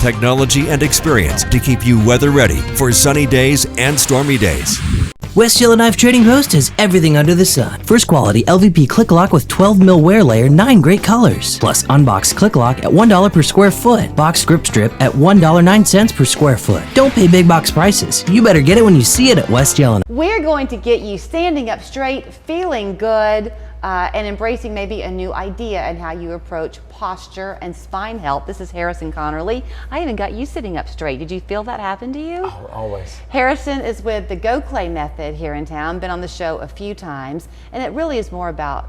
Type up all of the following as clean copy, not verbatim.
technology, and experience to keep you weather ready for sunny days and stormy days. West Yellowknife Trading Post has everything under the sun. First quality LVP Click Lock with 12 mil wear layer, 9 great colors. Plus unboxed Click Lock at $1 per square foot. Box grip strip at $1.09 per square foot. Don't pay big box prices. You better get it when you see it at West Yellowknife. We're going to get you standing up straight, feeling good, and embracing maybe a new idea and how you approach posture and spine health. This is Harrison Connerly. I even got you sitting up straight. Did you feel that happen to you? Oh, always. Harrison is with the Gokhale Method here in town, been on the show a few times, and it really is more about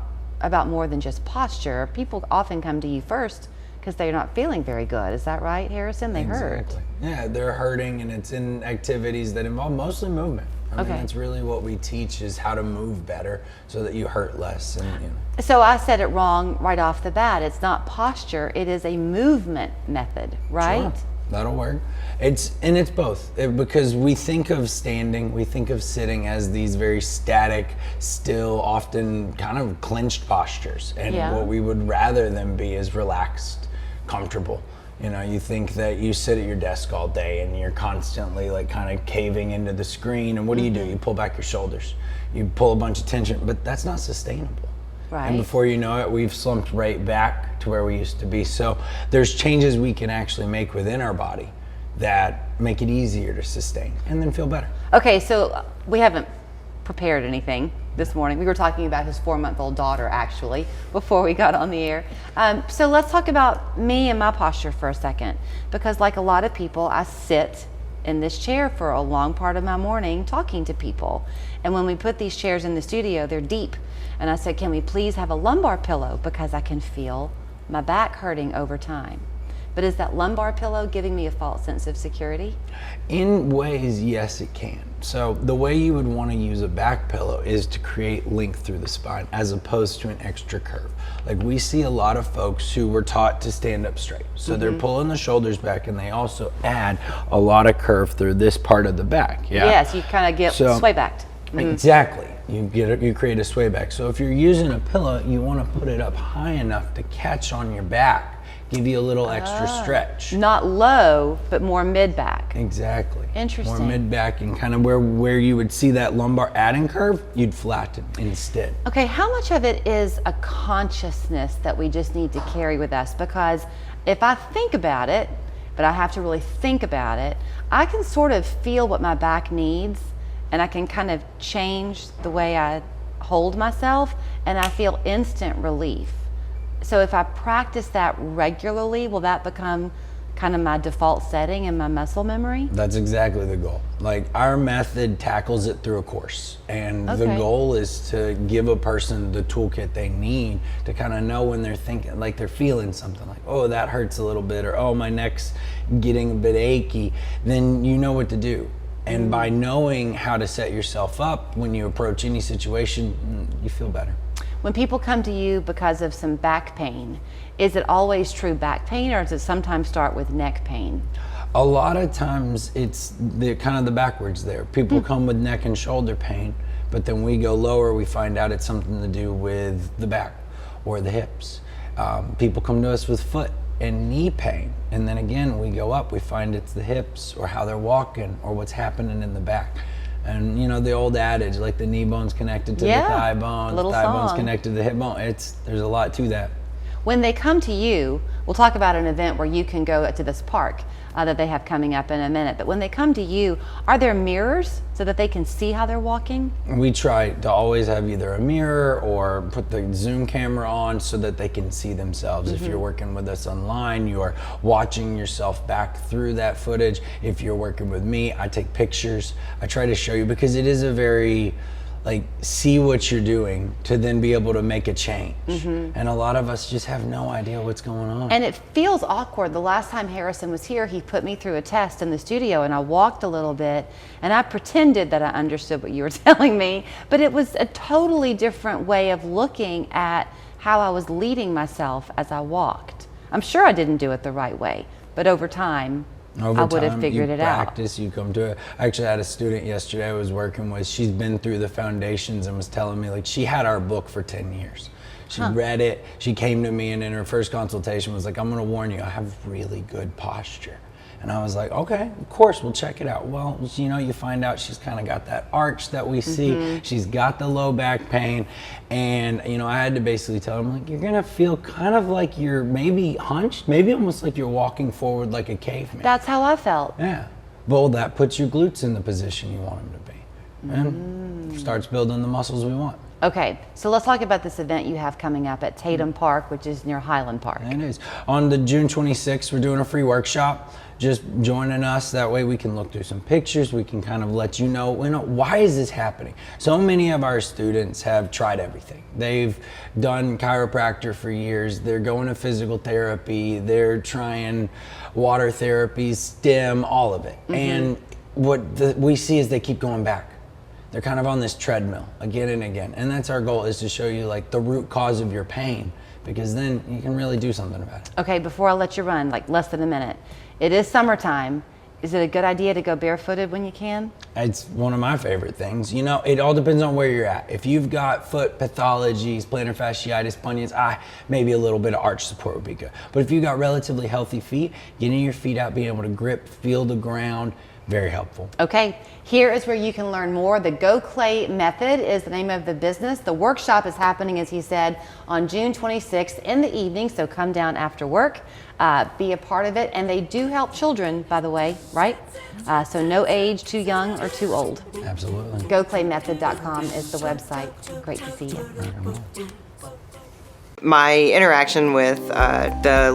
more than just posture. People often come to you first because they're not feeling very good. Is that right, Harrison? They hurt. Yeah, they're hurting, and it's in activities that involve mostly movement. I mean, that's really what we teach, is how to move better so that you hurt less. And, you know. So I said it wrong right off the bat. It's not posture, it is a movement method, right? Sure. That'll work. It's both, because we think of standing, we think of sitting as these very static, still, often kind of clenched postures. And what we would rather them be is relaxed, comfortable. You know, you think that you sit at your desk all day and you're constantly like kind of caving into the screen, and what do? You pull back your shoulders, you pull a bunch of tension, but that's not sustainable. Right. And before you know it, we've slumped right back to where we used to be. So there's changes we can actually make within our body that make it easier to sustain and then feel better. Okay, so we haven't prepared anything this morning. We were talking about his 4-month-old daughter, actually, before we got on the air. So let's talk about me and my posture for a second, because like a lot of people, I sit in this chair for a long part of my morning talking to people. And when we put these chairs in the studio, they're deep. And I said, can we please have a lumbar pillow, because I can feel my back hurting over time. But is that lumbar pillow giving me a false sense of security? In ways, yes, it can. So the way you would want to use a back pillow is to create length through the spine as opposed to an extra curve. Like, we see a lot of folks who were taught to stand up straight. So they're pulling the shoulders back, and they also add a lot of curve through this part of the back. Yeah? Yes, you kind of get sway backed. Exactly. You create a sway back. So if you're using a pillow, you want to put it up high enough to catch on your back, give you a little extra stretch. Not low, but more mid-back. Exactly. Interesting. More mid-back, and kind of where you would see that lumbar adding curve, you'd flatten instead. Okay, how much of it is a consciousness that we just need to carry with us? Because if I think about it, but I have to really think about it, I can sort of feel what my back needs, and I can kind of change the way I hold myself, and I feel instant relief. So if I practice that regularly, will that become kind of my default setting and my muscle memory? That's exactly the goal. Like, our method tackles it through a course, and the goal is to give a person the toolkit they need to kind of know when they're thinking, like they're feeling something, like, oh, that hurts a little bit, or oh, my neck's getting a bit achy, then you know what to do. And by knowing how to set yourself up when you approach any situation, you feel better. When people come to you because of some back pain, is it always true back pain, or does it sometimes start with neck pain? A lot of times it's kind of the backwards there. People come with neck and shoulder pain, but then we go lower, we find out it's something to do with the back or the hips. People come to us with foot and knee pain, and then again we go up, we find it's the hips or how they're walking or what's happening in the back. And you know the old adage, like the knee bone's connected to the thigh bone, the thigh bone's connected to the hip bone. There's a lot to that. When they come to you, we'll talk about an event where you can go to this park that they have coming up in a minute. But when they come to you, are there mirrors so that they can see how they're walking? We try to always have either a mirror or put the Zoom camera on so that they can see themselves. If you're working with us online, you are watching yourself back through that footage. If you're working with me, I take pictures. I try to show you, because it is a very, like, see what you're doing to then be able to make a change. And a lot of us just have no idea what's going on. And it feels awkward. The last time Harrison was here, he put me through a test in the studio, and I walked a little bit, and I pretended that I understood what you were telling me, but it was a totally different way of looking at how I was leading myself as I walked. I'm sure I didn't do it the right way, but over time, I would have figured it out. Practice, you come to it. I actually had a student yesterday I was working with. She's been through the foundations and was telling me, like, she had our book for 10 years. She read it. She came to me, and in her first consultation was like, I'm going to warn you, I have really good posture. And I was like, okay, of course, we'll check it out. Well, you know, you find out she's kind of got that arch that we see. She's got the low back pain. And, you know, I had to basically tell them, like, you're going to feel kind of like you're maybe hunched, maybe almost like you're walking forward like a caveman. That's how I felt. Yeah. Well, that puts your glutes in the position you want them to be. And starts building the muscles we want. Okay, so let's talk about this event you have coming up at Tatum Park, which is near Highland Park. It is. On the June 26th, we're doing a free workshop. Just joining us, that way we can look through some pictures, we can kind of let you know, why is this happening? So many of our students have tried everything. They've done chiropractor for years, they're going to physical therapy, they're trying water therapies, STEM, all of it. And what we see is they keep going back. They're kind of on this treadmill again and again. And that's our goal, is to show you like the root cause of your pain, because then you can really do something about it. Okay, before I let you run, like less than a minute. It is summertime. Is it a good idea to go barefooted when you can? It's one of my favorite things. You know, it all depends on where you're at. If you've got foot pathologies, plantar fasciitis, bunions, maybe a little bit of arch support would be good. But if you've got relatively healthy feet, getting your feet out, being able to grip, feel the ground, very helpful. Okay, here is where you can learn more. The Gokhale Method is the name of the business. The workshop is happening, as he said, on June 26th in the evening, so come down after work, be a part of it. And they do help children, by the way, right? So no age, too young or too old. Absolutely. GokhaleMethod.com is the website. Great to see you. My interaction with the